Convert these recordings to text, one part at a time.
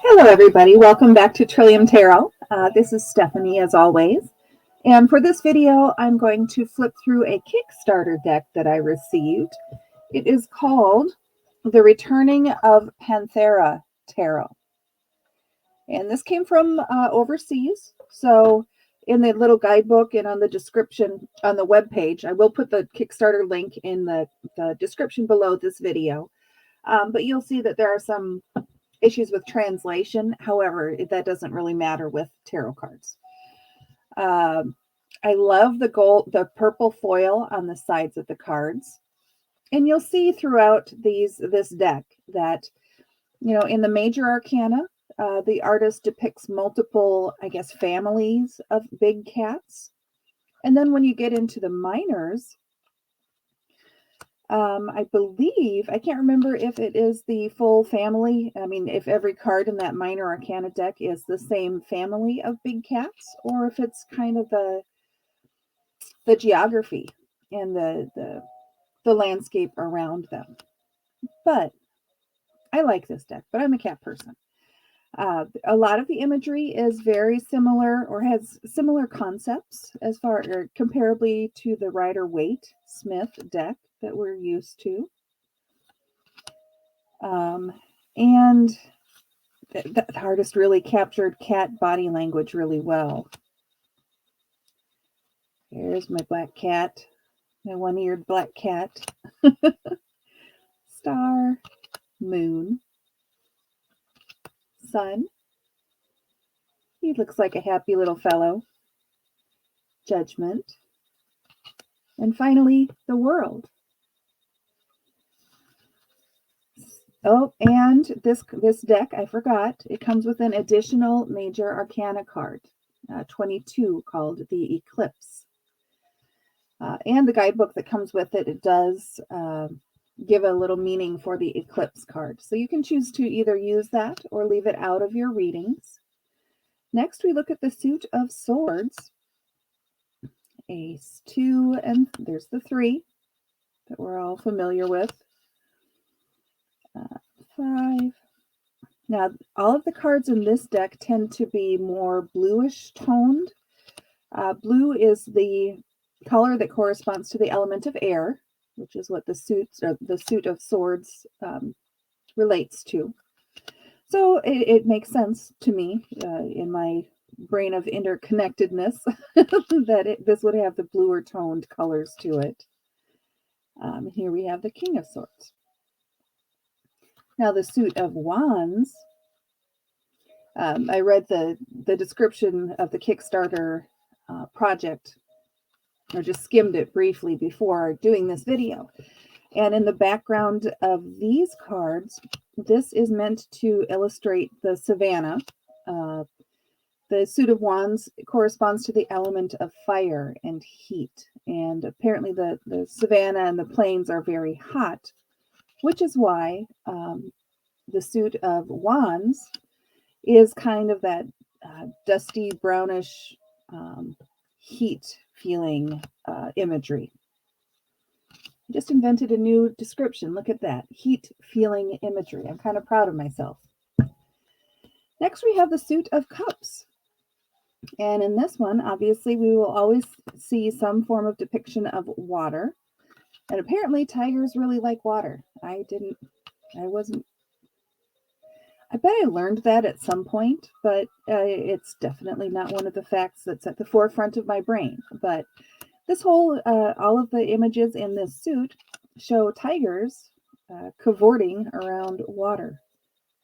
Hello, everybody. Welcome back to Trillium Tarot. This is Stephanie, as always. And for this video, I'm going to flip through a Kickstarter deck that I received. It is called The Returning of Panthera Tarot. And this came from overseas. So in the little guidebook and on the description on the webpage, I will put the Kickstarter link in the description below this video. But you'll see that there are some issues with translation. However, that doesn't really matter with tarot cards. I love the purple foil on the sides of the cards. And you'll see throughout this deck that, in the major arcana, the artist depicts multiple, families of big cats. And then when you get into the minors, I believe, I can't remember if it is the full family. I mean, if every card in that minor arcana deck is the same family of big cats, or if it's kind of the geography and the landscape around them. But I like this deck, but I'm a cat person. A lot of the imagery is very similar or has similar concepts as far or comparably to the Rider-Waite Smith deck that we're used to. And the artist really captured cat body language really well. Here's my black cat, my one-eared black cat. Star, moon, sun. He looks like a happy little fellow. Judgment. And finally, the world. Oh, and this deck, I forgot, it comes with an additional major arcana card, 22, called the Eclipse. And the guidebook that comes with it, it does give a little meaning for the Eclipse card. So you can choose to either use that or leave it out of your readings. Next, we look at the Suit of Swords. Ace, 2, and there's the 3 that we're all familiar with. 5. Now, all of the cards in this deck tend to be more bluish toned. Blue is the color that corresponds to the element of air, which is what the Suit of Swords relates to. So it makes sense to me in my brain of interconnectedness that this would have the bluer toned colors to it. Here we have the King of Swords. Now the Suit of Wands, I read the description of the Kickstarter project, or just skimmed it briefly before doing this video. And in the background of these cards, this is meant to illustrate the savanna. The Suit of Wands corresponds to the element of fire and heat. And apparently the savanna and the plains are very hot, which is why the Suit of Wands is kind of that dusty, brownish, heat feeling imagery. I just invented a new description. Look at that. Heat feeling imagery. I'm kind of proud of myself. Next, we have the Suit of Cups. And in this one, obviously, we will always see some form of depiction of water. And apparently, tigers really like water. I bet I learned that at some point, but it's definitely not one of the facts that's at the forefront of my brain. But this whole, all of the images in this suit show tigers cavorting around water.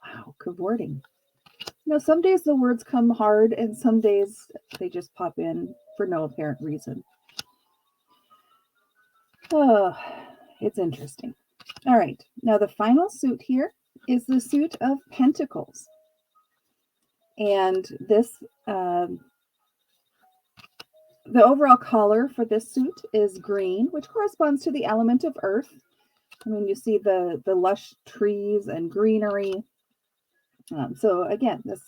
Wow, cavorting. Some days the words come hard and some days they just pop in for no apparent reason. Oh, it's interesting. All right, now the final suit here is the Suit of Pentacles. And this, the overall color for this suit is green, which corresponds to the element of earth. I mean, you see the lush trees and greenery. So again, this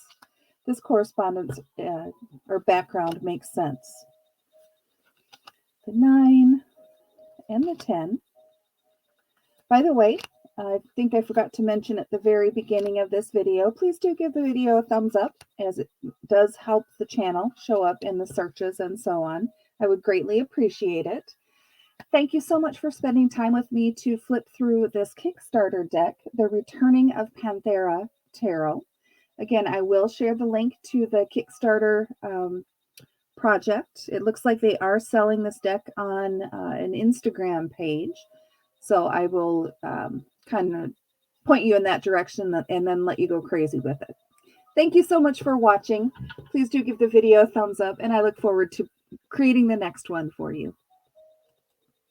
correspondence or background makes sense. The 9 and the 10. By the way, I think I forgot to mention at the very beginning of this video, please do give the video a thumbs up, as it does help the channel show up in the searches and so on. I would greatly appreciate it. Thank you so much for spending time with me to flip through this Kickstarter deck, The Returning of Panthera Tarot. Again, I will share the link to the Kickstarter project. It looks like they are selling this deck on an Instagram page. So I will kind of point you in that direction and then let you go crazy with it. Thank you so much for watching. Please do give the video a thumbs up, and I look forward to creating the next one for you.